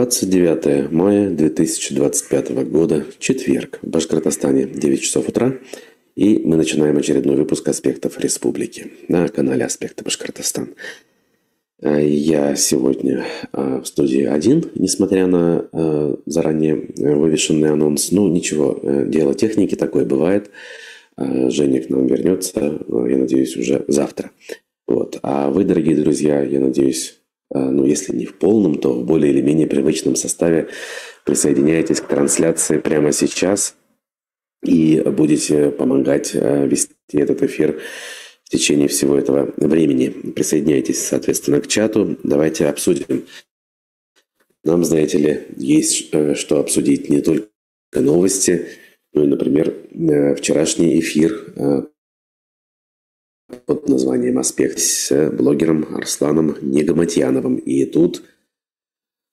29 мая 2025 года, четверг. В Башкортостане 9 часов утра. И мы начинаем очередной выпуск «Аспектов Республики» на канале «Аспекты Башкортостан». Я сегодня в студии один, несмотря на заранее вывешенный анонс. Ну, ничего, дело техники, такое бывает. Женя к нам вернется, я надеюсь, уже завтра. Вот. А вы, дорогие друзья, я надеюсь, ну, если не в полном, то в более или менее привычном составе присоединяйтесь к трансляции прямо сейчас и будете помогать вести этот эфир в течение всего этого времени. Присоединяйтесь, соответственно, к чату. Давайте обсудим. Нам, знаете ли, есть что обсудить не только новости, ну и, например, вчерашний эфир под названием «Аспект» с блогером Арсланом Нигаматьяновым. И тут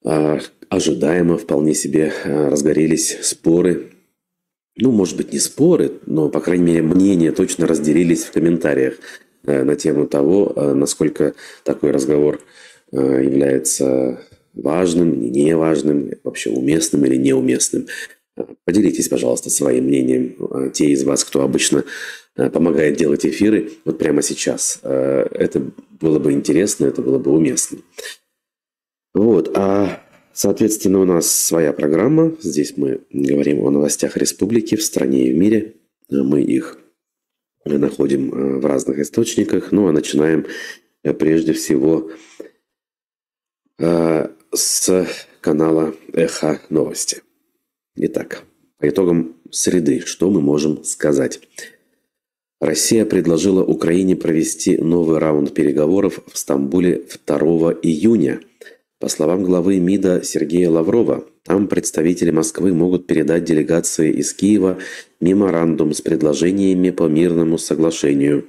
ожидаемо вполне себе разгорелись споры. Ну, может быть, не споры, но, по крайней мере, мнения точно разделились в комментариях на тему того, насколько такой разговор является важным, неважным, вообще уместным или неуместным. Поделитесь, пожалуйста, своим мнением, те из вас, кто обычно помогает делать эфиры, вот прямо сейчас. Это было бы интересно, это было бы уместно. Вот, соответственно, у нас своя программа. Здесь мы говорим о новостях республики в стране и в мире. Мы их находим в разных источниках. Ну, а начинаем прежде всего с канала «Эхо Новости». Итак, по итогам среды, что мы можем сказать? Россия предложила Украине провести новый раунд переговоров в Стамбуле 2 июня. По словам главы МИДа Сергея Лаврова, там представители Москвы могут передать делегации из Киева меморандум с предложениями по мирному соглашению.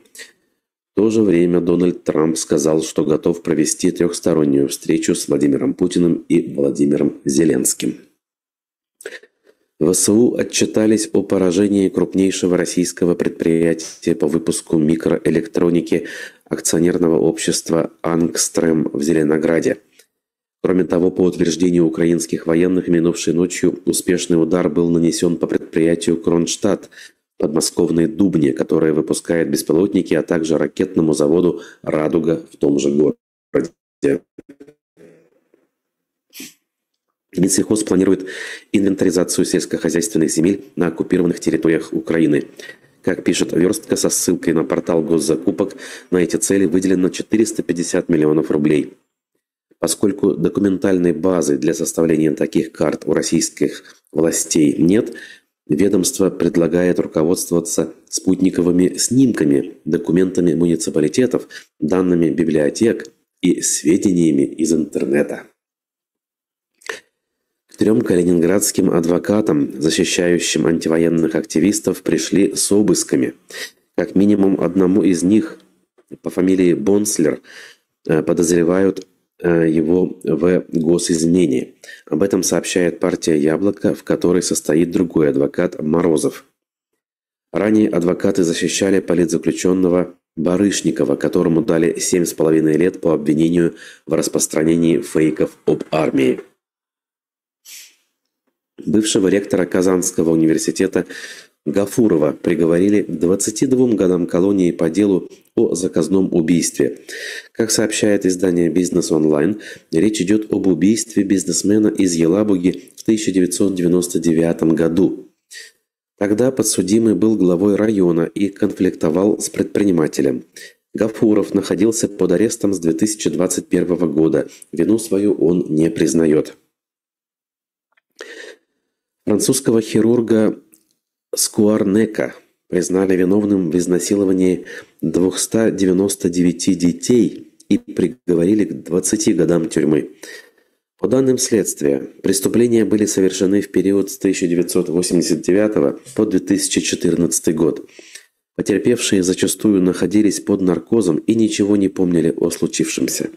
В то же время Дональд Трамп сказал, что готов провести трехстороннюю встречу с Владимиром Путиным и Владимиром Зеленским. ВСУ отчитались о поражении крупнейшего российского предприятия по выпуску микроэлектроники акционерного общества «Ангстрем» в Зеленограде. Кроме того, по утверждению украинских военных, минувшей ночью успешный удар был нанесен по предприятию «Кронштадт» в подмосковной Дубне, которое выпускает беспилотники, а также ракетному заводу «Радуга» в том же городе. Минсельхоз планирует инвентаризацию сельскохозяйственных земель на оккупированных территориях Украины. Как пишет «Верстка» со ссылкой на портал госзакупок, на эти цели выделено 450 миллионов рублей. Поскольку документальной базы для составления таких карт у российских властей нет, ведомство предлагает руководствоваться спутниковыми снимками, документами муниципалитетов, данными библиотек и сведениями из интернета. К 3 калининградским адвокатам, защищающим антивоенных активистов, пришли с обысками. Как минимум одному из них по фамилии Бонслер подозревают его в госизмене. Об этом сообщает партия «Яблоко», в которой состоит другой адвокат Морозов. Ранее адвокаты защищали политзаключенного Барышникова, которому дали 7,5 лет по обвинению в распространении фейков об армии. Бывшего ректора Казанского университета Гафурова приговорили к 22 годам колонии по делу о заказном убийстве. Как сообщает издание «Бизнес онлайн», речь идет об убийстве бизнесмена из Елабуги в 1999 году. Тогда подсудимый был главой района и конфликтовал с предпринимателем. Гафуров находился под арестом с 2021 года. Вину свою он не признает. Французского хирурга Скуарнека признали виновным в изнасиловании 299 детей и приговорили к 20 годам тюрьмы. По данным следствия, преступления были совершены в период с 1989 по 2014 год. Потерпевшие зачастую находились под наркозом и ничего не помнили о случившемся.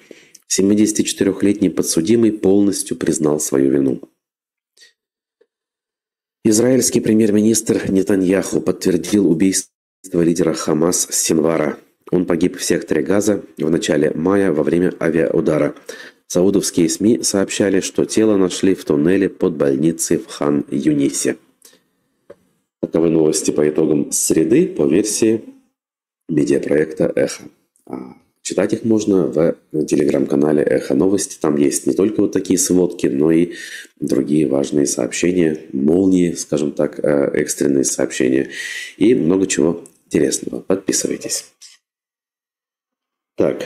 74-летний подсудимый полностью признал свою вину. Израильский премьер-министр Нетаньяху подтвердил убийство лидера Хамас Синвара. Он погиб в секторе Газа в начале мая во время авиаудара. Саудовские СМИ сообщали, что тело нашли в туннеле под больницей в Хан-Юнисе. Таковы новости по итогам среды по версии медиапроекта «Эхо». Читать их можно в телеграм-канале «Эхо Новости». Там есть не только вот такие сводки, но и другие важные сообщения, молнии, скажем так, экстренные сообщения и много чего интересного. Подписывайтесь. Так,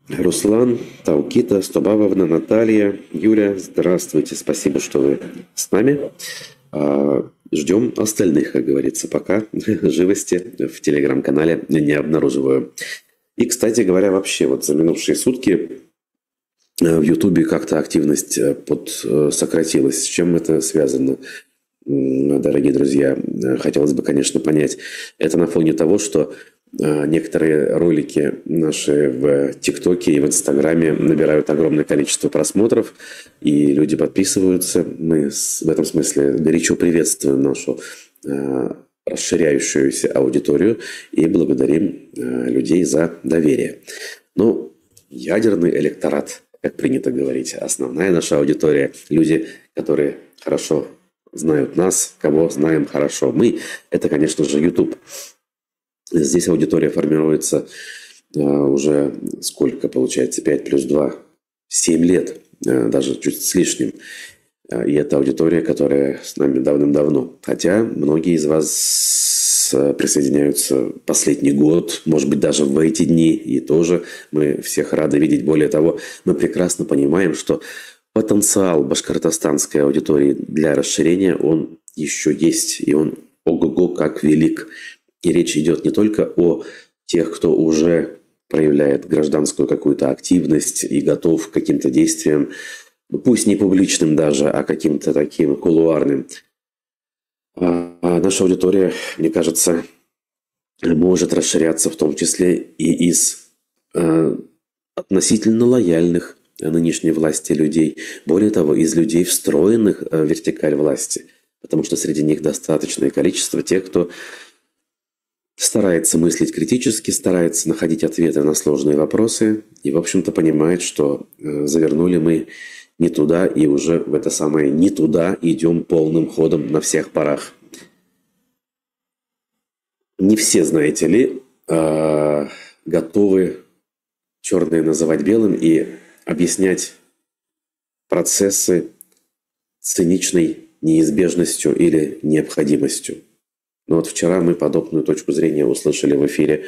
Руслан, Таукита, Стобавовна, Наталья, Юля, здравствуйте. Спасибо, что вы с нами. Ждем остальных, как говорится, пока живости в телеграм-канале не обнаруживаю. И, кстати говоря, вообще вот за минувшие сутки в Ютубе как-то активность сократилась. С чем это связано, дорогие друзья? Хотелось бы, конечно, понять. Это на фоне того, что некоторые ролики наши в ТикТоке и в Инстаграме набирают огромное количество просмотров, и люди подписываются. Мы в этом смысле горячо приветствуем нашу расширяющуюся аудиторию и благодарим людей за доверие. Ну, ядерный электорат, как принято говорить, основная наша аудитория, люди, которые хорошо знают нас, кого знаем хорошо. Мы – это, конечно же, YouTube. Здесь аудитория формируется уже сколько получается? 5 плюс 2 – 7 лет, даже чуть с лишним. И это аудитория, которая с нами давным-давно. Хотя многие из вас присоединяются последний год, может быть, даже в эти дни. И тоже мы всех рады видеть. Более того, мы прекрасно понимаем, что потенциал башкортостанской аудитории для расширения, он еще есть. И он ого-го как велик. И речь идет не только о тех, кто уже проявляет гражданскую какую-то активность и готов к каким-то действиям, пусть не публичным даже, а каким-то таким кулуарным. А наша аудитория, мне кажется, может расширяться в том числе и из относительно лояльных нынешней власти людей. Более того, из людей, встроенных в вертикаль власти. Потому что среди них достаточное количество тех, кто старается мыслить критически, старается находить ответы на сложные вопросы и, в общем-то, понимает, что завернули мы не туда, и уже в это самое «не туда» идем полным ходом на всех парах. Не все, знаете ли, готовы черное называть белым и объяснять процессы циничной неизбежностью или необходимостью. Но вот вчера мы подобную точку зрения услышали в эфире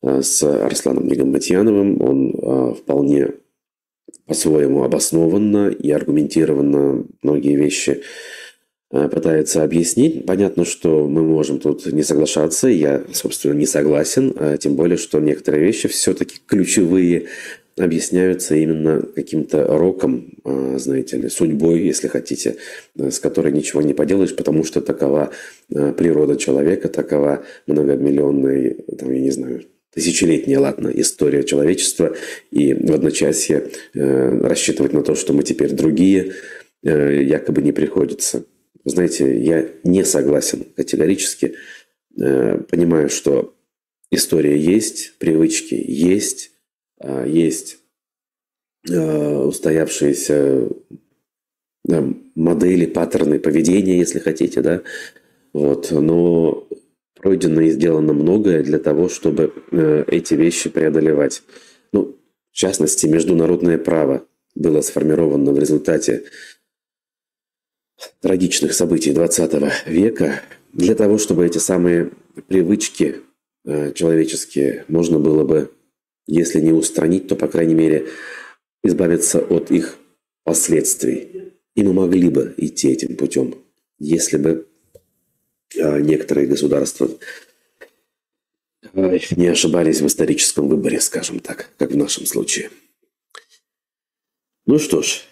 с Арсланом Нигаматьяновым. Он вполне по-своему обоснованно и аргументированно многие вещи пытается объяснить. Понятно, что мы можем тут не соглашаться. Я, собственно, не согласен. Тем более, что некоторые вещи все-таки ключевые объясняются именно каким-то роком, знаете ли, судьбой, если хотите, с которой ничего не поделаешь, потому что такова природа человека, такова многомиллионная, там, я не знаю, тысячелетняя, ладно, история человечества, и в одночасье рассчитывать на то, что мы теперь другие, якобы не приходится. Знаете, я не согласен категорически, понимаю, что история есть, привычки есть, есть устоявшиеся модели, паттерны поведения, если хотите, да, вот, но пройдено и сделано многое для того, чтобы эти вещи преодолевать. Ну, в частности, международное право было сформировано в результате трагичных событий XX века для того, чтобы эти самые привычки человеческие можно было бы, если не устранить, то, по крайней мере, избавиться от их последствий. И мы могли бы идти этим путем, если бы некоторые государства не ошибались в историческом выборе, скажем так, как в нашем случае. Ну что ж,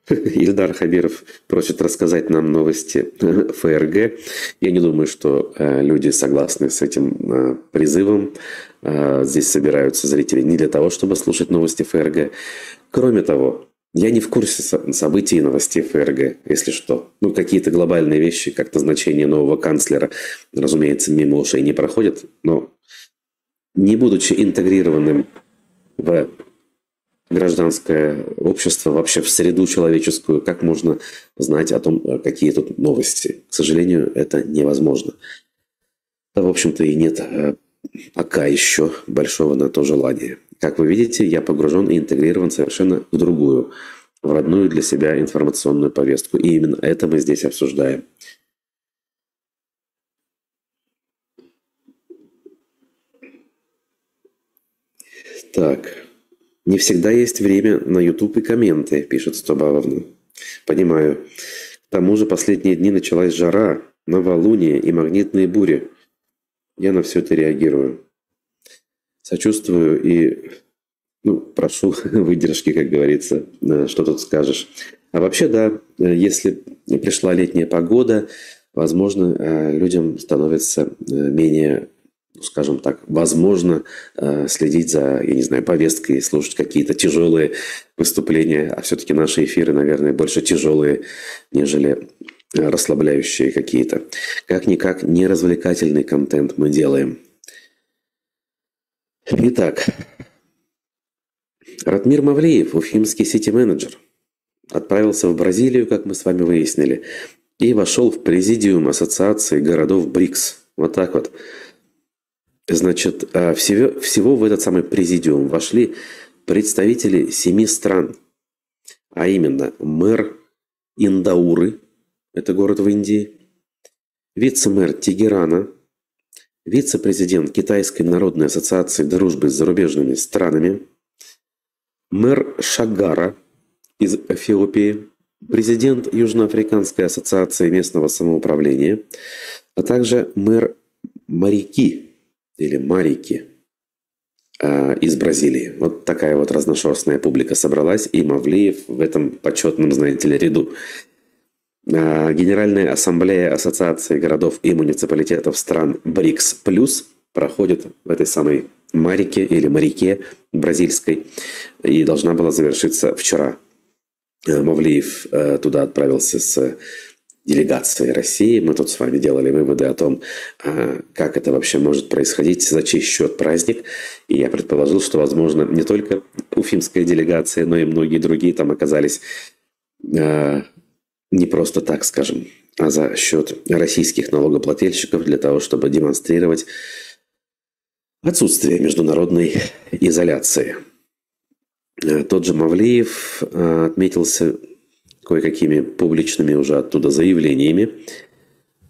Ильдар Хабиров просит рассказать нам новости ФРГ. Я не думаю, что люди согласны с этим призывом. Здесь собираются зрители не для того, чтобы слушать новости ФРГ. Кроме того, я не в курсе событий и новостей ФРГ, если что. Ну, какие-то глобальные вещи, как назначение нового канцлера, разумеется, мимо ушей не проходят. Но не будучи интегрированным в гражданское общество, вообще в среду человеческую, как можно знать о том, какие тут новости? К сожалению, это невозможно. Да, в общем-то, и нет пока еще большого на то желания. Как вы видите, я погружен и интегрирован совершенно в другую, в родную для себя информационную повестку. И именно это мы здесь обсуждаем. Так, не всегда есть время на YouTube и комменты, пишет Стобаловна. Понимаю. К тому же последние дни началась жара, новолуние и магнитные бури. Я на все это реагирую. Сочувствую и прошу выдержки, как говорится, что тут скажешь. А вообще, да, если пришла летняя погода, возможно, людям становится менее, скажем так, возможно следить за, я не знаю, повесткой, слушать какие-то тяжелые выступления. А все-таки наши эфиры, наверное, больше тяжелые, нежели расслабляющие какие-то. Как-никак не развлекательный контент мы делаем. Итак, Ратмир Мавлиев, уфимский сити-менеджер, отправился в Бразилию, как мы с вами выяснили, и вошел в президиум Ассоциации городов БРИКС. Вот так вот. Значит, всего в этот самый президиум вошли представители 7 стран, а именно мэр Индауры, это город в Индии, вице-мэр Тегерана, вице-президент Китайской народной ассоциации дружбы с зарубежными странами, мэр Шагара из Эфиопии, президент Южноафриканской ассоциации местного самоуправления, а также мэр Марики или Марики из Бразилии. Вот такая вот разношерстная публика собралась, и Мавлиев в этом почетном, знаете ли, ряду. Генеральная ассамблея Ассоциации городов и муниципалитетов стран БРИКС плюс проходит в этой самой Марике или Марике бразильской и должна была завершиться вчера. Мавлиев туда отправился с делегацией России. Мы тут с вами делали выводы о том, как это вообще может происходить, за чей счет праздник. И я предположил, что, возможно, не только уфимская делегация, но и многие другие там оказались не просто так, скажем, а за счет российских налогоплательщиков для того, чтобы демонстрировать отсутствие международной изоляции. Тот же Мавлиев отметился кое-какими публичными уже оттуда заявлениями.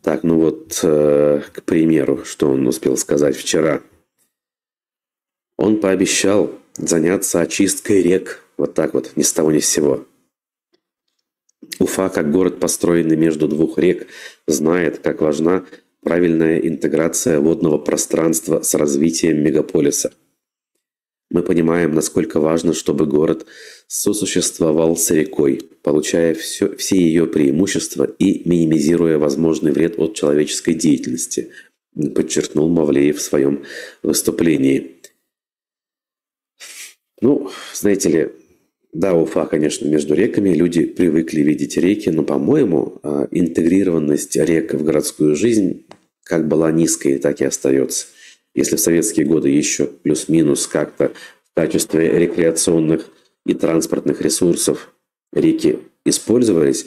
Так, к примеру, что он успел сказать вчера. Он пообещал заняться очисткой рек. Вот так вот, ни с того ни с сего. Уфа, как город, построенный между двух рек, знает, как важна правильная интеграция водного пространства с развитием мегаполиса. Мы понимаем, насколько важно, чтобы город сосуществовал с рекой, получая все ее преимущества и минимизируя возможный вред от человеческой деятельности, подчеркнул Мавлиев в своем выступлении. Знаете ли, да, Уфа, конечно, между реками, люди привыкли видеть реки, но, по-моему, интегрированность рек в городскую жизнь как была низкой, так и остается. Если в советские годы еще плюс-минус как-то в качестве рекреационных и транспортных ресурсов реки использовались,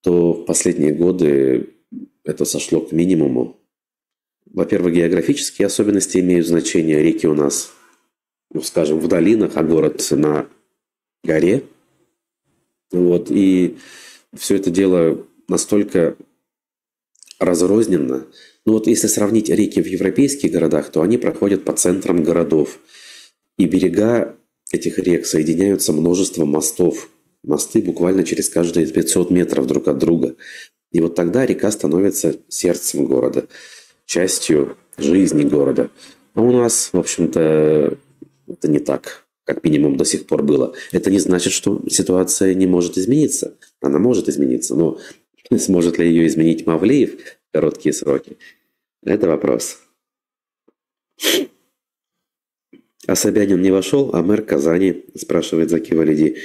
то в последние годы это сошло к минимуму. Во-первых, географические особенности имеют значение. Реки у нас, скажем, в долинах, а город на горе. И все это дело настолько разрозненно. Если сравнить реки в европейских городах, то они проходят по центрам городов. И берега этих рек соединяются множеством мостов. Мосты буквально через каждые 500 метров друг от друга. И вот тогда река становится сердцем города, частью жизни города. А у нас, в общем-то, это не так, как минимум до сих пор было. Это не значит, что ситуация не может измениться. Она может измениться, но сможет ли ее изменить Мавлиев в короткие сроки? Это вопрос. А Собянин не вошел, а мэр Казани, спрашивает Заки Валиди.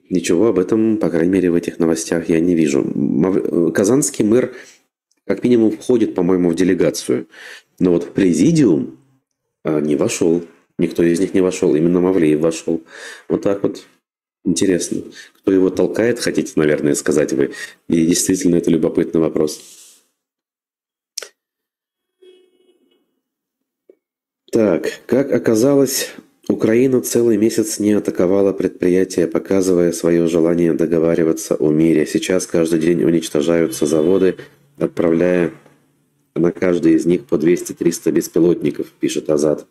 Ничего об этом, по крайней мере, в этих новостях я не вижу. Казанский мэр как минимум входит, по-моему, в делегацию. Но вот в президиум не вошел. Никто из них не вошел. Именно Мавлиев вошел. Вот так вот. Интересно. Кто его толкает, хотите, наверное, сказать вы. И действительно, это любопытный вопрос. Так, как оказалось, Украина целый месяц не атаковала предприятия, показывая свое желание договариваться о мире. Сейчас каждый день уничтожаются заводы, отправляя на каждый из них по 200-300 беспилотников, пишет Азат.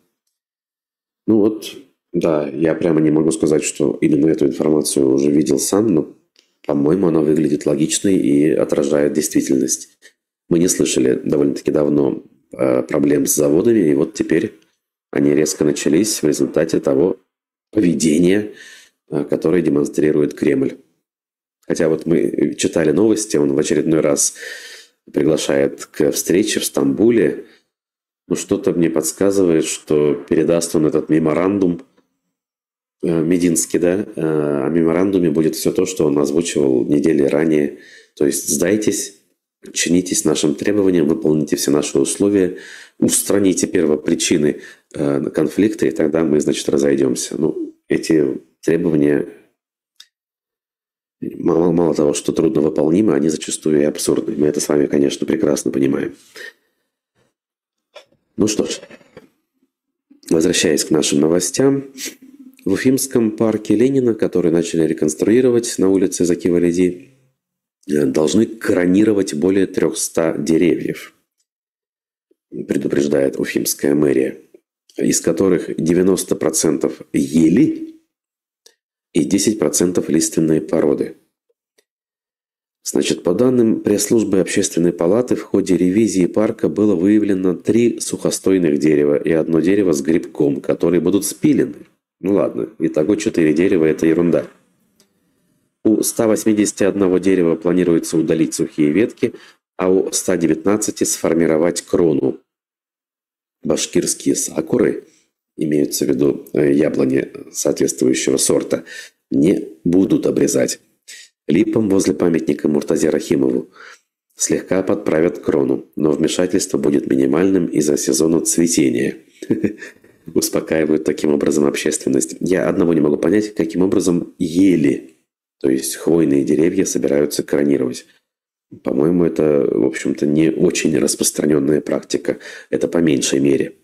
Ну вот, да, я прямо не могу сказать, что именно эту информацию уже видел сам, но, по-моему, она выглядит логичной и отражает действительность. Мы не слышали довольно-таки давно проблем с заводами, и вот теперь они резко начались в результате того поведения, которое демонстрирует Кремль. Хотя вот мы читали новости, он в очередной раз приглашает к встрече в Стамбуле. Ну, что-то мне подсказывает, что передаст он этот меморандум Мединский, да, о меморандуме будет все то, что он озвучивал недели ранее. То есть сдайтесь, подчинитесь нашим требованиям, выполните все наши условия, устраните первопричины конфликта, и тогда мы, значит, разойдемся. Ну, эти требования, мало того, что трудновыполнимы, они зачастую и абсурдны. Мы это с вами, конечно, прекрасно понимаем. Ну что ж, возвращаясь к нашим новостям. В Уфимском парке Ленина, который начали реконструировать на улице Закива-Лиди, должны кронировать более 300 деревьев, предупреждает Уфимская мэрия, из которых 90% ели и 10% лиственные породы. Значит, по данным пресс-службы Общественной палаты, в ходе ревизии парка было выявлено 3 сухостойных дерева и 1 дерево с грибком, которые будут спилены. Ну ладно, итого 4 дерева – это ерунда. У 181 дерева планируется удалить сухие ветки, а у 119 сформировать крону. Башкирские сакуры, имеются в виду яблони соответствующего сорта, не будут обрезать. Липам возле памятника Муртазе Рахимову слегка подправят крону, но вмешательство будет минимальным из-за сезона цветения. Успокаивают таким образом общественность. Я одного не могу понять, каким образом ели, то есть хвойные деревья, собираются кронировать. По-моему, это, в общем-то, не очень распространенная практика. Это по меньшей мере.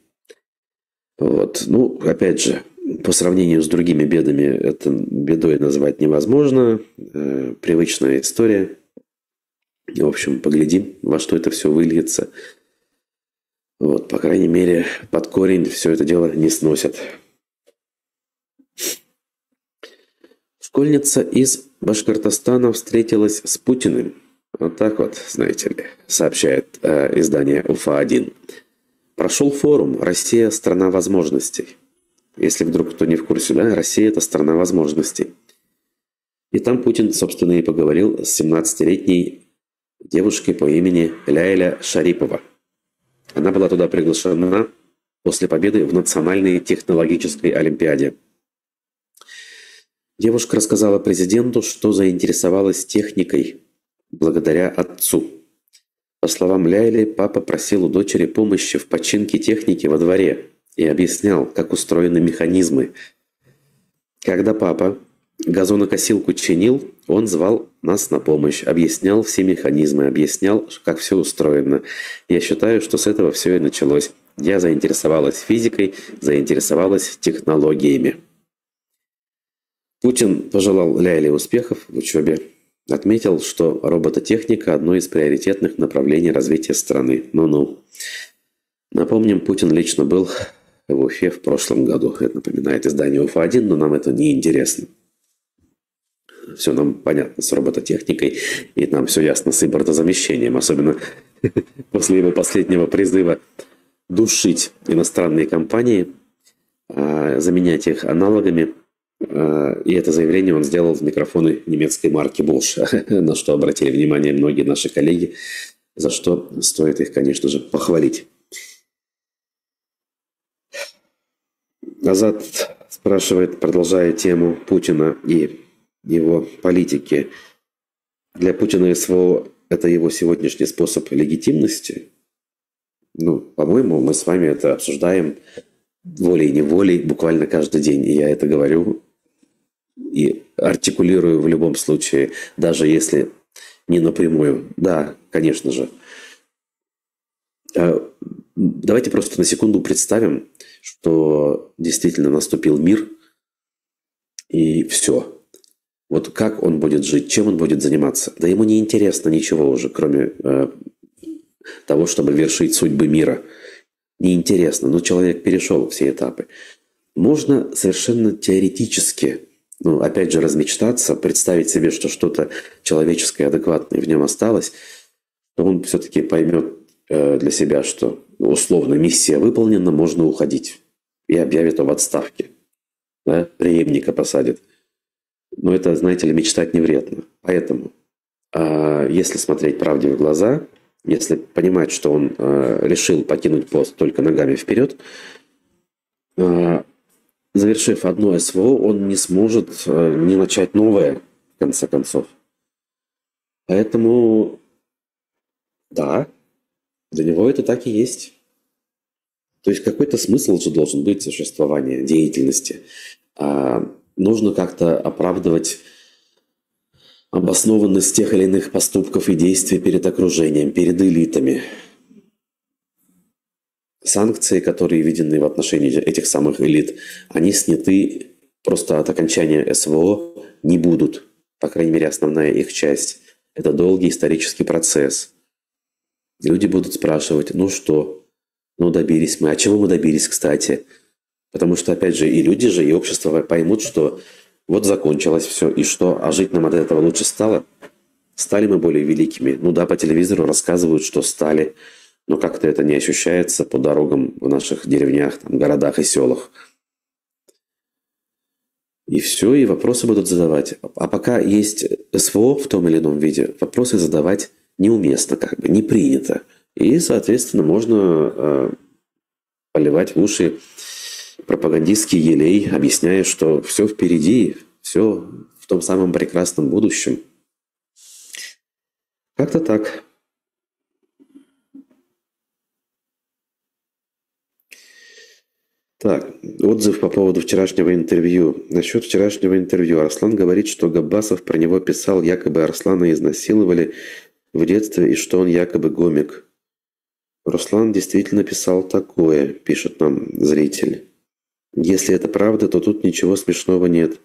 Вот. Ну, опять же, по сравнению с другими бедами, это бедой назвать невозможно. Привычная история. В общем, поглядим, во что это все выльется. Вот, по крайней мере, под корень все это дело не сносят. Школьница из Башкортостана встретилась с Путиным. Вот так вот, знаете ли, сообщает издание УФА-1. Прошел форум «Россия – страна возможностей». Если вдруг кто не в курсе, да, Россия – это страна возможностей. И там Путин, собственно, и поговорил с 17-летней девушкой по имени Ляйля Шарипова. Она была туда приглашена после победы в Национальной технологической олимпиаде. Девушка рассказала президенту, что заинтересовалась техникой благодаря отцу. По словам Ляйли, папа просил у дочери помощи в починке техники во дворе и объяснял, как устроены механизмы. Когда папа газонокосилку чинил, он звал нас на помощь, объяснял все механизмы, объяснял, как все устроено. Я считаю, что с этого все и началось. Я заинтересовалась физикой, заинтересовалась технологиями. Путин пожелал Ляйле успехов в учебе. Отметил, что робототехника – одно из приоритетных направлений развития страны. Ну-ну. Напомним, Путин лично был в Уфе в прошлом году. Это напоминает издание УФА-1, но нам это не интересно. Все нам понятно с робототехникой, и нам все ясно с импортозамещением, особенно после его последнего призыва душить иностранные компании, заменять их аналогами. И это заявление он сделал в микрофоны немецкой марки Bosch, на что обратили внимание многие наши коллеги, за что стоит их, конечно же, похвалить. Азат спрашивает, продолжая тему Путина и его политики. Для Путина СВО это его сегодняшний способ легитимности, ну, по-моему, мы с вами это обсуждаем волей-неволей буквально каждый день. И я это говорю и артикулирую в любом случае, даже если не напрямую. Да, конечно же. Давайте просто на секунду представим, что действительно наступил мир, и все. Вот как он будет жить, чем он будет заниматься? Да ему не интересно ничего уже, кроме того, чтобы вершить судьбы мира. Неинтересно, но человек перешел все этапы. Можно совершенно теоретически, ну, опять же, размечтаться, представить себе, что что-то человеческое, адекватное в нем осталось, то он все-таки поймет для себя, что условно миссия выполнена, можно уходить. И объявит об отставке. Да? Преемника посадит. Но это, знаете ли, мечтать не вредно. Поэтому, если смотреть правде в глаза, если понимать, что он решил покинуть пост только ногами вперед, завершив одно СВО, он не сможет не начать новое, в конце концов. Поэтому, да, для него это так и есть. То есть какой-то смысл же должен быть существования, деятельности. Нужно как-то оправдывать обоснованность тех или иных поступков и действий перед окружением, перед элитами. Санкции, которые введены в отношении этих самых элит, они сняты просто от окончания СВО не будут. По крайней мере, основная их часть. Это долгий исторический процесс. Люди будут спрашивать, ну что, ну добились мы. А чего мы добились, кстати? Потому что, опять же, и люди же, и общество поймут, что вот закончилось все, и что, а жить нам от этого лучше стало? Стали мы более великими? Ну да, по телевизору рассказывают, что стали, но как-то это не ощущается по дорогам в наших деревнях, там, городах и селах. И все, и вопросы будут задавать. А пока есть СВО в том или ином виде, вопросы задавать неуместно, как бы, не принято. И, соответственно, можно поливать в уши пропагандистский елей, объясняя, что все впереди, все в том самом прекрасном будущем. Как-то так. Так, отзыв по поводу вчерашнего интервью. Насчет вчерашнего интервью. Арслан говорит, что Габбасов про него писал, якобы Арслана изнасиловали в детстве и что он якобы гомик. Руслан действительно писал такое, пишет нам зритель. Если это правда, то тут ничего смешного нет.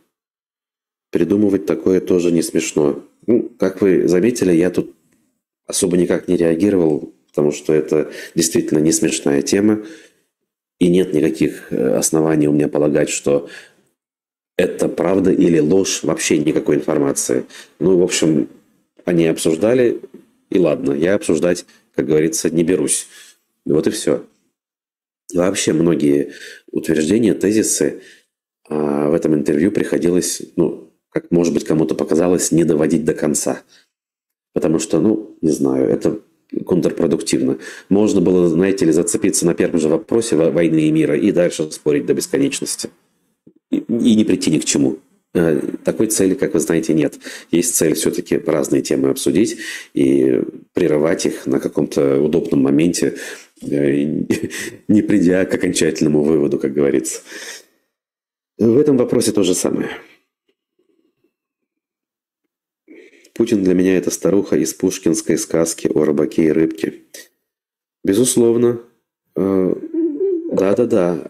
Придумывать такое тоже не смешно. Ну, как вы заметили, я тут особо никак не реагировал, потому что это действительно не смешная тема. И нет никаких оснований у меня полагать, что это правда или ложь, вообще никакой информации. Ну, в общем, они обсуждали, и ладно, я обсуждать, как говорится, не берусь. Вот и все. Вообще многие утверждения, тезисы в этом интервью приходилось, ну, как, может быть, кому-то показалось, не доводить до конца. Потому что, ну, не знаю, это контрпродуктивно. Можно было, знаете ли, зацепиться на первом же вопросе войны и мира и дальше спорить до бесконечности. И не прийти ни к чему. Такой цели, как вы знаете, нет. Есть цель все-таки разные темы обсудить и прерывать их на каком-то удобном моменте, не придя к окончательному выводу, как говорится. В этом вопросе то же самое. Путин для меня это старуха из пушкинской сказки о рыбаке и рыбке. Безусловно. Да-да-да.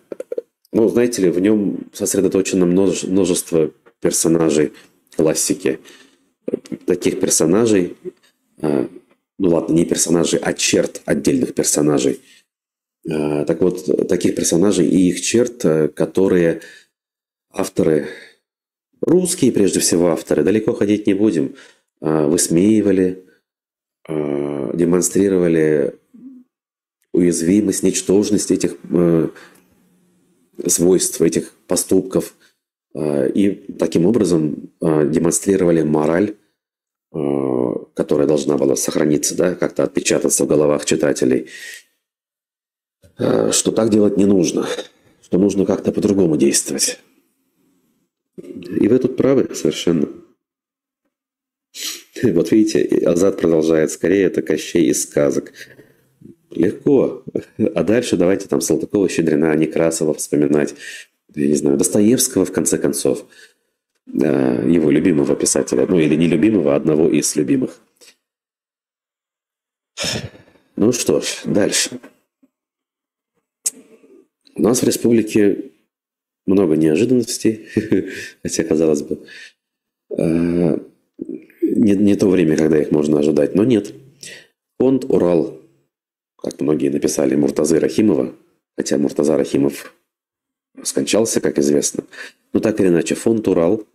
Ну, знаете ли, в нем сосредоточено множество персонажей классики. Таких персонажей, ну ладно, не персонажей, а черт отдельных персонажей. Так вот, таких персонажей и их черт, которые авторы, русские прежде всего авторы, далеко ходить не будем, высмеивали, демонстрировали уязвимость, ничтожность этих свойств, этих поступков. И таким образом демонстрировали мораль, которая должна была сохраниться, да, как-то отпечататься в головах читателей, что так делать не нужно, что нужно как-то по-другому действовать. И вы тут правы совершенно. Вот видите, Азат продолжает. Скорее, это Кощей из сказок. Легко. А дальше давайте там Салтыкова, Щедрина, Некрасова вспоминать. Я не знаю, Достоевского, в конце концов. Его любимого писателя. Ну, или не любимого, а одного из любимых. Ну что ж, дальше. У нас в республике много неожиданностей, хотя, казалось бы, не то время, когда их можно ожидать, но нет. Фонд «Урал», как многие написали, Муртазы Рахимова, хотя Муртаза Рахимов скончался, как известно, но так или иначе, фонд «Урал»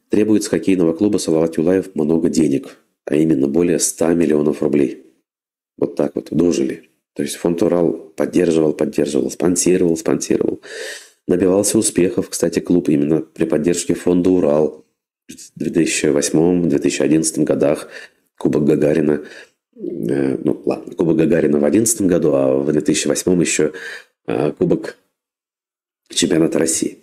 требует с хоккейного клуба «Салават Юлаев» много денег, а именно более 100 миллионов рублей. Вот так вот дожили. То есть фонд «Урал» поддерживал, спонсировал. Добивался успехов, кстати, клуб именно при поддержке фонда «Урал» в 2008-2011 годах. Кубок Гагарина. Ну, ладно, Кубок Гагарина в 2011 году, а в 2008 еще Кубок чемпионата России.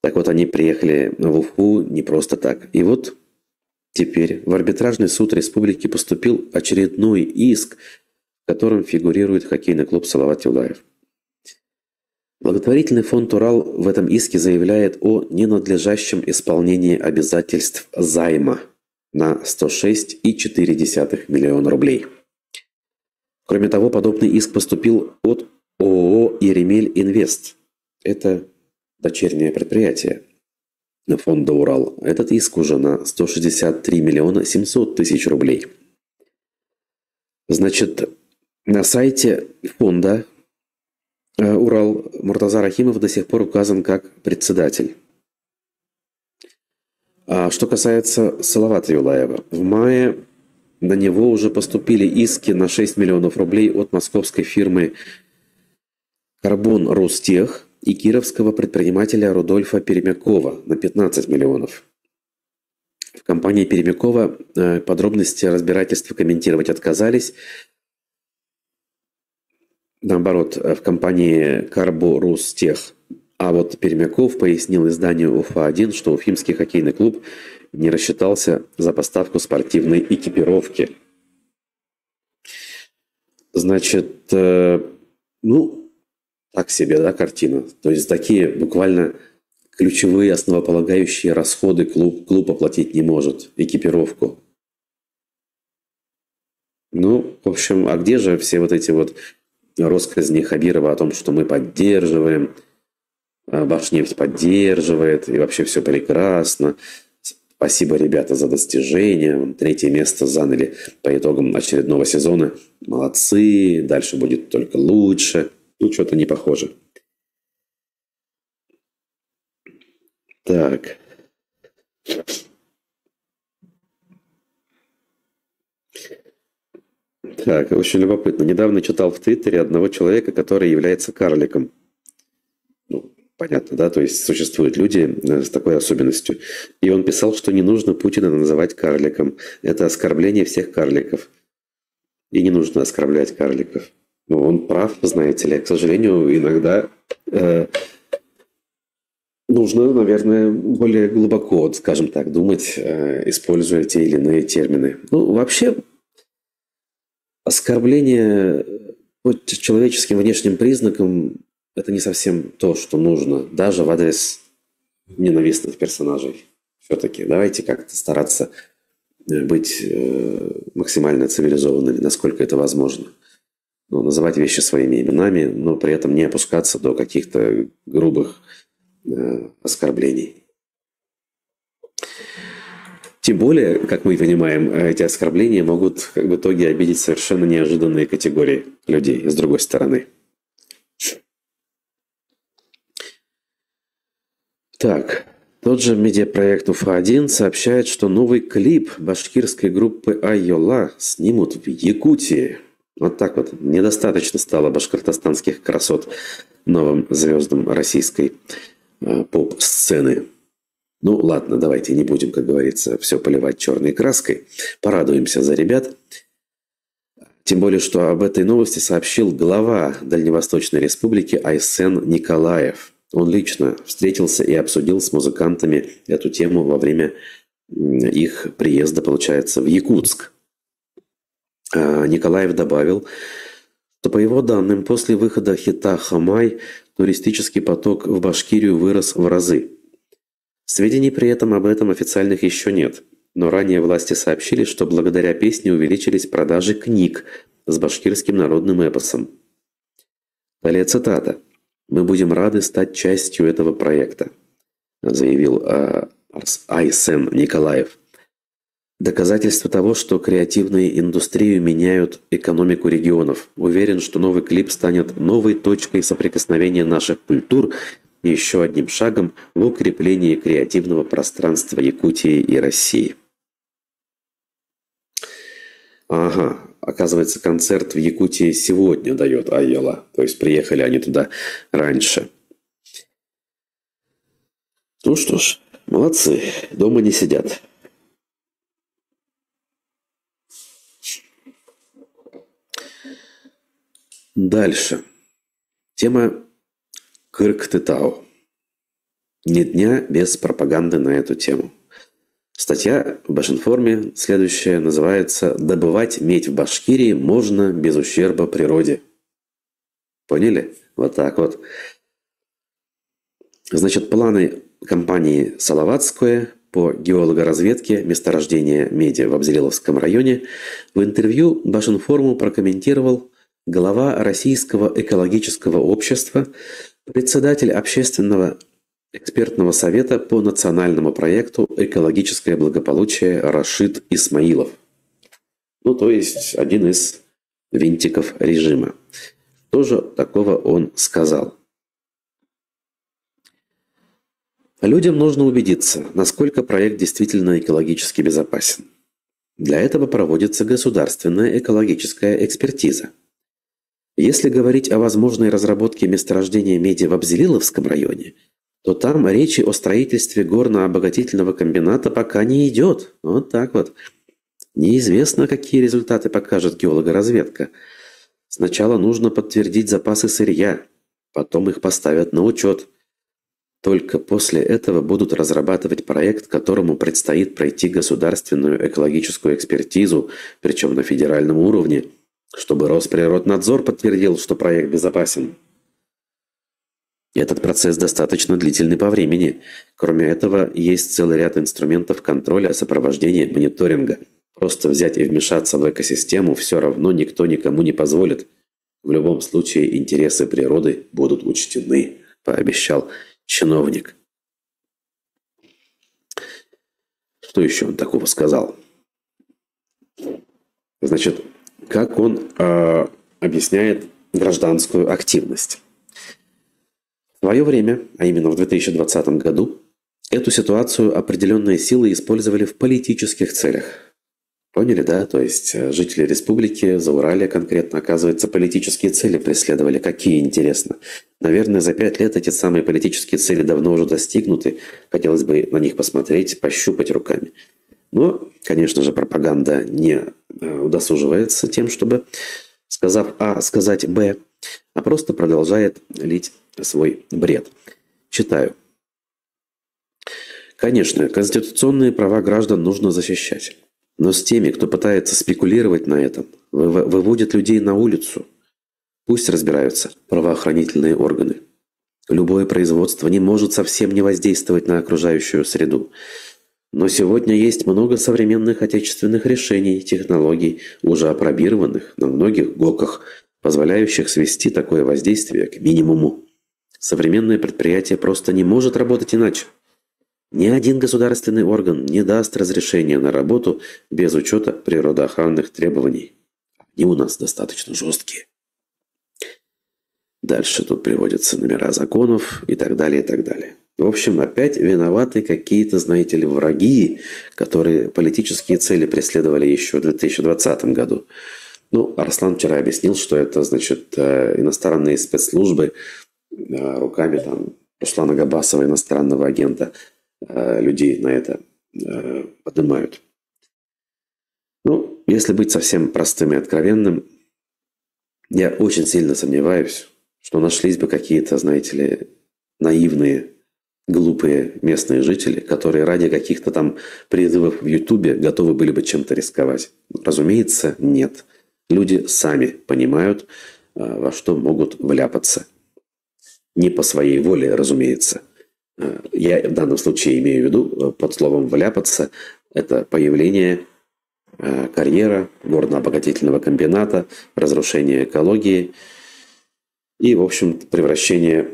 Так вот, они приехали в Уфу не просто так. И вот теперь в арбитражный суд республики поступил очередной иск, в котором фигурирует хоккейный клуб «Салават Юлаев». Благотворительный фонд «Урал» в этом иске заявляет о ненадлежащем исполнении обязательств займа на 106,4 миллиона рублей. Кроме того, подобный иск поступил от ООО «Еремель Инвест». Это дочернее предприятие фонда «Урал». Этот иск уже на 163 миллиона 700 тысяч рублей. Значит, на сайте фонда «Урал» Муртаза Рахимов до сих пор указан как председатель. А что касается Салавата Юлаева, в мае на него уже поступили иски на 6 миллионов рублей от московской фирмы «Карбон Ростех» и кировского предпринимателя Рудольфа Перемякова на 15 миллионов. В компании Перемякова подробности разбирательства комментировать отказались. Наоборот, в компании «Карбо Ростех». А вот Пермяков пояснил изданию УФА-1, что Уфимский хоккейный клуб не рассчитался за поставку спортивной экипировки. Значит, так себе, да, картина. То есть такие буквально ключевые основополагающие расходы клуб оплатить не может. Экипировку. Ну, в общем, а где же все вот эти вот россказни Хабирова о том, что мы поддерживаем, Башнефть поддерживает, и вообще все прекрасно. Спасибо, ребята, за достижения. 3-е место заняли по итогам очередного сезона. Молодцы, дальше будет только лучше. Ну, что-то не похоже. Так. Так, очень любопытно. Недавно читал в Твиттере одного человека, который является карликом. Ну, понятно, да? То есть существуют люди с такой особенностью. И он писал, что не нужно Путина называть карликом. Это оскорбление всех карликов. И не нужно оскорблять карликов. Но он прав, знаете ли. К сожалению, иногда нужно, наверное, более глубоко, скажем так, думать, используя те или иные термины. Ну, вообще, оскорбление по человеческим внешним признакам – это не совсем то, что нужно, даже в адрес ненавистных персонажей. Все-таки давайте как-то стараться быть максимально цивилизованными, насколько это возможно. Ну, называть вещи своими именами, но при этом не опускаться до каких-то грубых оскорблений. Тем более, как мы понимаем, эти оскорбления могут в итоге обидеть совершенно неожиданные категории людей, с другой стороны. Так, тот же медиапроект УФА-1 сообщает, что новый клип башкирской группы «Айола» снимут в Якутии. Вот так вот. Недостаточно стало башкортостанских красот новым звездам российской поп-сцены. Ну ладно, давайте не будем, как говорится, все поливать черной краской. Порадуемся за ребят. Тем более, что об этой новости сообщил глава Дальневосточной Республики Айсен Николаев. Он лично встретился и обсудил с музыкантами эту тему во время их приезда, получается, в Якутск. Николаев добавил, что по его данным, после выхода хита «Хамай» туристический поток в Башкирию вырос в разы. Сведений при этом об этом официальных еще нет, но ранее власти сообщили, что благодаря песне увеличились продажи книг с башкирским народным эпосом. Далее цитата. «Мы будем рады стать частью этого проекта», заявил Айсен Николаев. Доказательство того, что креативные индустрии меняют экономику регионов. Уверен, что новый клип станет новой точкой соприкосновения наших культур и еще одним шагом в укреплении креативного пространства Якутии и России. Ага, оказывается, концерт в Якутии сегодня дает Айела. То есть приехали они туда раньше. Ну что ж, молодцы, дома не сидят. Дальше. Тема Кыргызстау. Ни дня без пропаганды на эту тему. Статья в Башинформе следующая называется «Добывать медь в Башкирии можно без ущерба природе». Поняли? Вот так вот. Значит, планы компании «Салаватское» по геологоразведке месторождения меди в Абзелиловском районе в интервью Башинформу прокомментировал глава Российского экологического общества, председатель Общественного экспертного совета по национальному проекту «Экологическое благополучие» Рашид Исмаилов. Ну, то есть один из винтиков режима. Что же такого он сказал? Людям нужно убедиться, насколько проект действительно экологически безопасен. Для этого проводится государственная экологическая экспертиза. Если говорить о возможной разработке месторождения меди в Абзелиловском районе, то там речи о строительстве горно-обогатительного комбината пока не идет. Вот так вот. Неизвестно, какие результаты покажет геологоразведка. Сначала нужно подтвердить запасы сырья, потом их поставят на учет. Только после этого будут разрабатывать проект, которому предстоит пройти государственную экологическую экспертизу, причем на федеральном уровне, чтобы Росприроднадзор подтвердил, что проект безопасен. Этот процесс достаточно длительный по времени. Кроме этого, есть целый ряд инструментов контроля, сопровождения, мониторинга. Просто взять и вмешаться в экосистему все равно никто никому не позволит. В любом случае интересы природы будут учтены, пообещал чиновник. Что еще он такого сказал? Значит, как он объясняет гражданскую активность. В свое время, а именно в 2020 году, эту ситуацию определенные силы использовали в политических целях. Поняли, да? То есть жители республики, Зауралья конкретно, оказывается, политические цели преследовали. Какие, интересно. Наверное, за 5 лет эти самые политические цели давно уже достигнуты. Хотелось бы на них посмотреть, пощупать руками. Но, конечно же, пропаганда не удосуживается тем, чтобы, сказав А, сказать Б, а просто продолжает лить свой бред. Читаю. Конечно, конституционные права граждан нужно защищать. Но с теми, кто пытается спекулировать на этом, выводит людей на улицу. Пусть разбираются правоохранительные органы. Любое производство не может совсем не воздействовать на окружающую среду. Но сегодня есть много современных отечественных решений, технологий, уже опробированных на многих ГОКах, позволяющих свести такое воздействие к минимуму. Современное предприятие просто не может работать иначе. Ни один государственный орган не даст разрешения на работу без учета природоохранных требований. Они у нас достаточно жесткие. Дальше тут приводятся номера законов и так далее, и так далее. В общем, опять виноваты какие-то, знаете ли, враги, которые политические цели преследовали еще в 2020 году. Ну, Арслан вчера объяснил, что это, значит, иностранные спецслужбы руками там Руслана Габасова, иностранного агента, людей на это поднимают. Ну, если быть совсем простым и откровенным, я очень сильно сомневаюсь, что нашлись бы какие-то, знаете ли, наивные глупые местные жители, которые ради каких-то там призывов в Ютубе готовы были бы чем-то рисковать? Разумеется, нет. Люди сами понимают, во что могут вляпаться. Не по своей воле, разумеется. Я в данном случае имею в виду, под словом «вляпаться» это появление карьера горно-обогатительного комбината, разрушение экологии и, в общем, превращение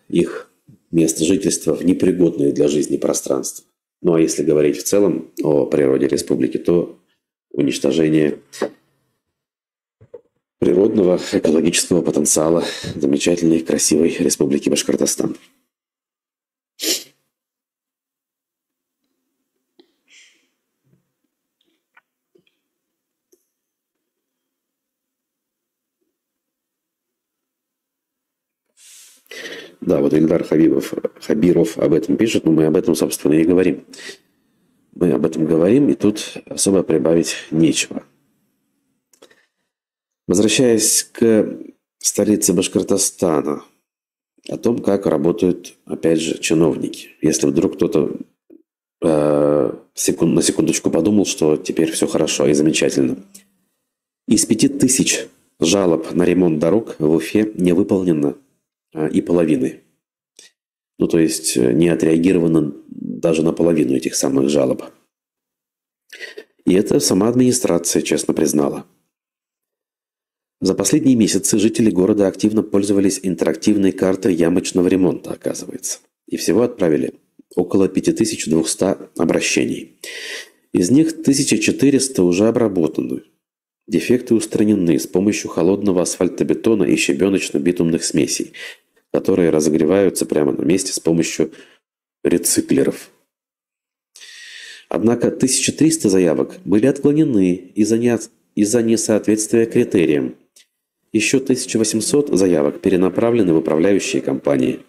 их места жительства в непригодные для жизни пространства. Ну а если говорить в целом о природе республики, то уничтожение природного экологического потенциала замечательной, красивой республики Башкортостан. Да, вот Ильдар Хабиров об этом пишет, но мы об этом, собственно, и говорим. Мы об этом говорим, и тут особо прибавить нечего. Возвращаясь к столице Башкортостана, о том, как работают, опять же, чиновники. Если вдруг кто-то на секундочку подумал, что теперь все хорошо и замечательно. Из 5000 жалоб на ремонт дорог в Уфе не выполнено и половины. Ну, то есть не отреагировано даже на половину этих самых жалоб. И это сама администрация честно признала. За последние месяцы жители города активно пользовались интерактивной картой ямочного ремонта, оказывается. И всего отправили около 5200 обращений. Из них 1400 уже обработаны. Дефекты устранены с помощью холодного асфальтобетона и щебеночно-битумных смесей, которые разогреваются прямо на месте с помощью рециклеров. Однако 1300 заявок были отклонены из-за несоответствия критериям. Еще 1800 заявок перенаправлены в управляющие компании.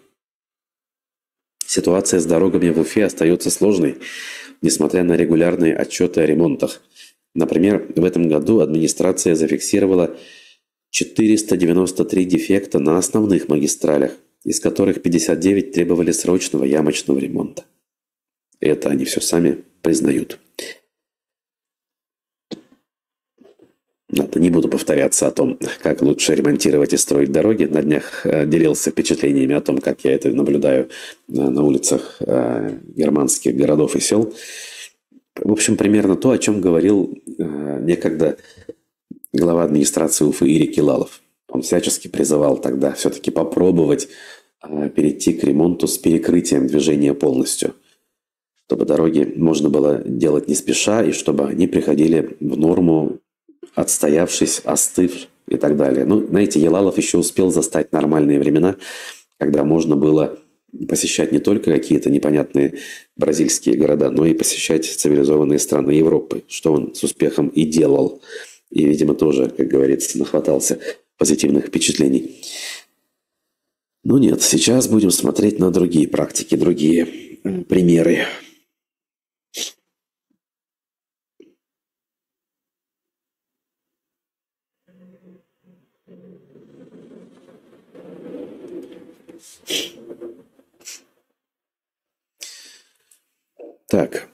Ситуация с дорогами в Уфе остается сложной, несмотря на регулярные отчеты о ремонтах. Например, в этом году администрация зафиксировала 493 дефекта на основных магистралях, из которых 59 требовали срочного ямочного ремонта. Это они все сами признают. Не буду повторяться о том, как лучше ремонтировать и строить дороги. На днях делился впечатлениями о том, как я это наблюдаю на улицах германских городов и сел. В общем, примерно то, о чем говорил некогда глава администрации Уфы Ирик Килалов. Он всячески призывал тогда все-таки попробовать перейти к ремонту с перекрытием движения полностью, чтобы дороги можно было делать не спеша, и чтобы они приходили в норму, отстоявшись, остыв и так далее. Ну, знаете, Елалов еще успел застать нормальные времена, когда можно было посещать не только какие-то непонятные бразильские города, но и посещать цивилизованные страны Европы, что он с успехом и делал. И, видимо, тоже, как говорится, нахватался позитивных впечатлений. Но нет, сейчас будем смотреть на другие практики, другие примеры. Так,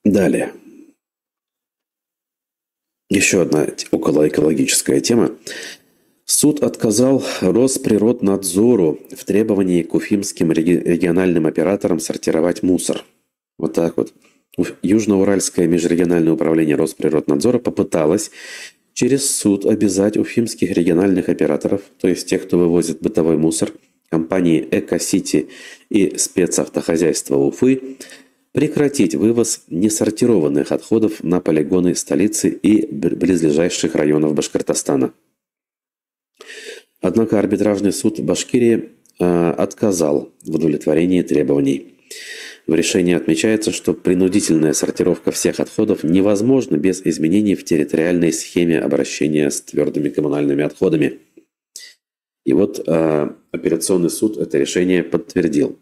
далее. Еще одна околоэкологическая тема. Суд отказал Росприроднадзору в требовании к уфимским региональным операторам сортировать мусор. Вот так вот. Южноуральское межрегиональное управление Росприроднадзора попыталось через суд обязать уфимских региональных операторов, то есть тех, кто вывозит бытовой мусор, компании «Эко-Сити» и спецавтохозяйства Уфы, прекратить вывоз несортированных отходов на полигоны столицы и близлежащих районов Башкортостана. Однако арбитражный суд Башкирии отказал в удовлетворении требований. В решении отмечается, что принудительная сортировка всех отходов невозможна без изменений в территориальной схеме обращения с твердыми коммунальными отходами. И вот апелляционный суд это решение подтвердил.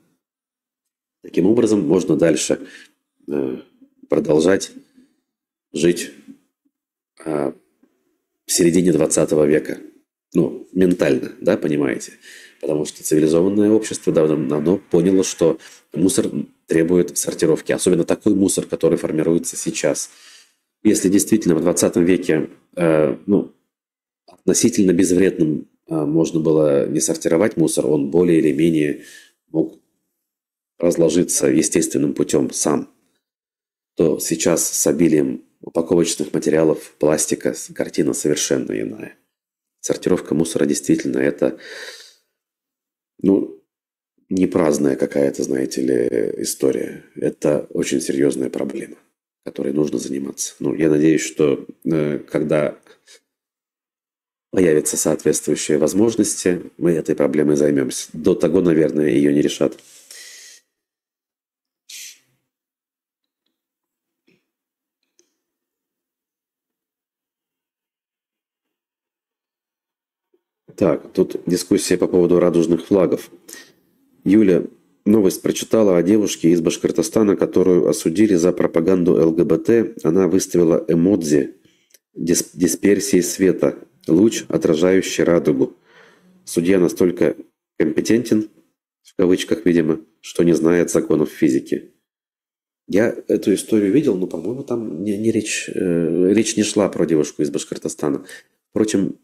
Таким образом, можно дальше продолжать жить в середине 20 века. Ну, ментально, да, понимаете? Потому что цивилизованное общество давно поняло, что мусор требует сортировки. Особенно такой мусор, который формируется сейчас. Если действительно в 20 веке относительно безвредным можно было не сортировать мусор, он более или менее мог разложиться естественным путем сам, то сейчас с обилием упаковочных материалов, пластика, картина совершенно иная. Сортировка мусора действительно это, не праздная какая-то, знаете ли, история. Это очень серьезная проблема, которой нужно заниматься. Я надеюсь, что когда появятся соответствующие возможности, мы этой проблемой займемся. До того, наверное, ее не решат. Так, тут дискуссия по поводу радужных флагов. Юля новость прочитала о девушке из Башкортостана, которую осудили за пропаганду ЛГБТ. Она выставила эмодзи дисперсии света, луч, отражающий радугу. Судья настолько компетентен, в кавычках, видимо, что не знает законов физики. Я эту историю видел, но, по-моему, там речь не шла про девушку из Башкортостана. Впрочем,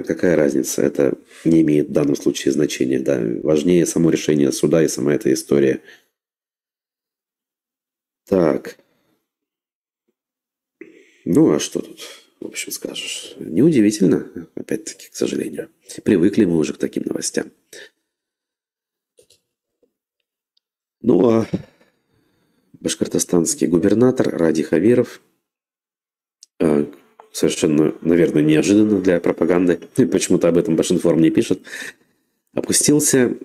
какая разница? Это не имеет в данном случае значения. Да. Важнее само решение суда и сама эта история. Так. А что тут, в общем, скажешь? Неудивительно, опять-таки, к сожалению. Привыкли мы уже к таким новостям. А башкортостанский губернатор Ради Хаверов совершенно, наверное, неожиданно для пропаганды, почему-то об этом Башинформ не пишет, опустился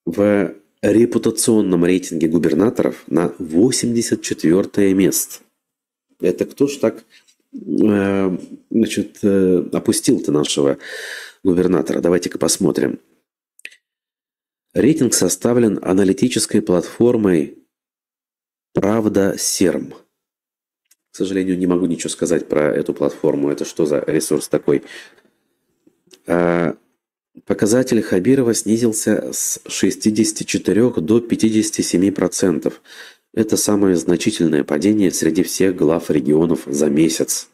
в репутационном рейтинге губернаторов на 84 место. Это кто ж так, опустил-то нашего губернатора? Давайте-ка посмотрим. Рейтинг составлен аналитической платформой «Правда-Серм». К сожалению, не могу ничего сказать про эту платформу. Это что за ресурс такой? Показатель Хабирова снизился с 64 до 57%. Это самое значительное падение среди всех глав регионов за месяц.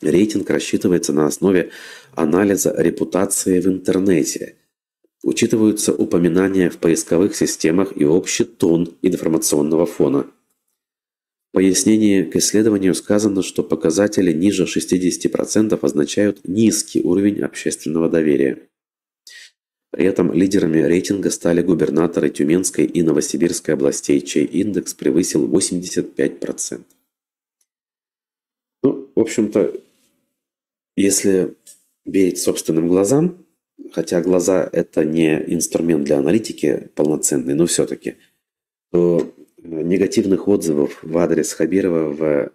Рейтинг рассчитывается на основе анализа репутации в интернете. Учитываются упоминания в поисковых системах и общий тон информационного фона. В пояснении к исследованию сказано, что показатели ниже 60% означают низкий уровень общественного доверия. При этом лидерами рейтинга стали губернаторы Тюменской и Новосибирской областей, чей индекс превысил 85%. В общем-то, если верить собственным глазам, хотя глаза – это не инструмент для аналитики полноценный, но все-таки, то негативных отзывов в адрес Хабирова в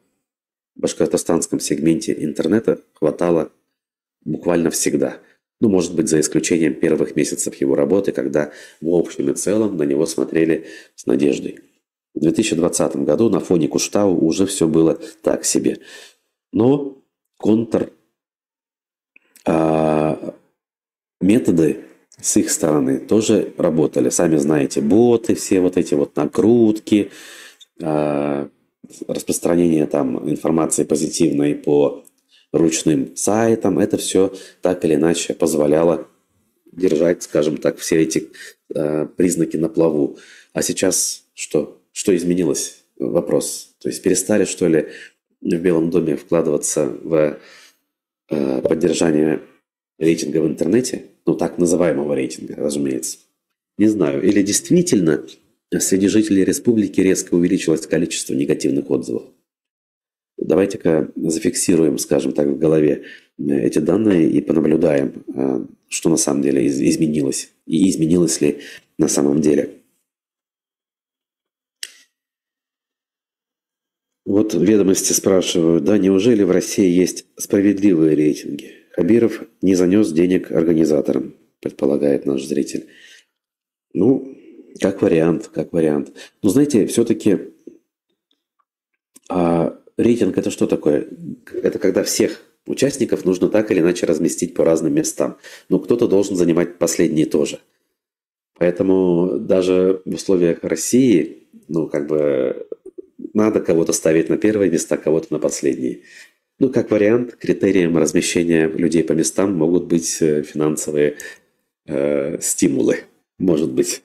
башкортостанском сегменте интернета хватало буквально всегда. Может быть, за исключением первых месяцев его работы, когда в общем и целом на него смотрели с надеждой. В 2020 году на фоне Куштау уже все было так себе. Но методы с их стороны тоже работали. Сами знаете, боты, все вот эти вот накрутки, распространение там информации позитивной по ручным сайтам. Это все так или иначе позволяло держать, скажем так, все эти признаки на плаву. А сейчас что? Что изменилось? Вопрос. То есть перестали, что ли, в Белом доме вкладываться в поддержание рейтинга в интернете? Так называемого рейтинга, разумеется. Не знаю. Или действительно среди жителей республики резко увеличилось количество негативных отзывов. Давайте-ка зафиксируем, скажем так, в голове эти данные и понаблюдаем, что на самом деле изменилось. И изменилось ли на самом деле. Вот ведомости спрашивают, неужели в России есть справедливые рейтинги? Хабиров не занес денег организаторам, предполагает наш зритель. Как вариант. Но знаете, все-таки рейтинг это что такое? Это когда всех участников нужно так или иначе разместить по разным местам. Но кто-то должен занимать последние тоже. Поэтому даже в условиях России, ну, как бы, надо кого-то ставить на первые места, кого-то на последние. Ну, как вариант, критерием размещения людей по местам могут быть финансовые стимулы. Может быть.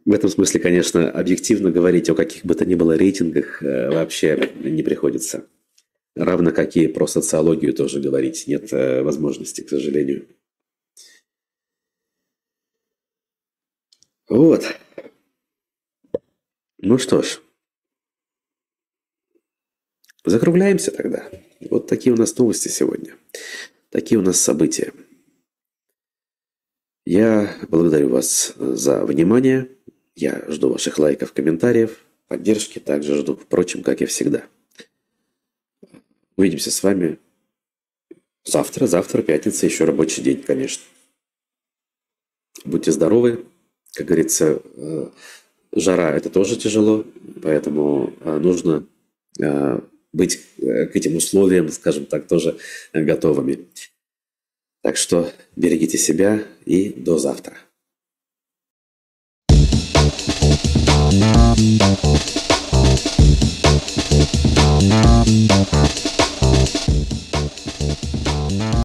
В этом смысле, конечно, объективно говорить о каких бы то ни было рейтингах вообще не приходится. Равно как и про социологию тоже говорить нет возможности, к сожалению. Вот. Ну что ж, закругляемся тогда. Вот такие у нас новости сегодня. Такие у нас события. Я благодарю вас за внимание. Я жду ваших лайков, комментариев, поддержки. Также жду, впрочем, как и всегда. Увидимся с вами завтра. Завтра, пятница, еще рабочий день, конечно. Будьте здоровы. Как говорится, жара – это тоже тяжело, поэтому нужно быть к этим условиям, скажем так, тоже готовыми. Так что берегите себя и до завтра.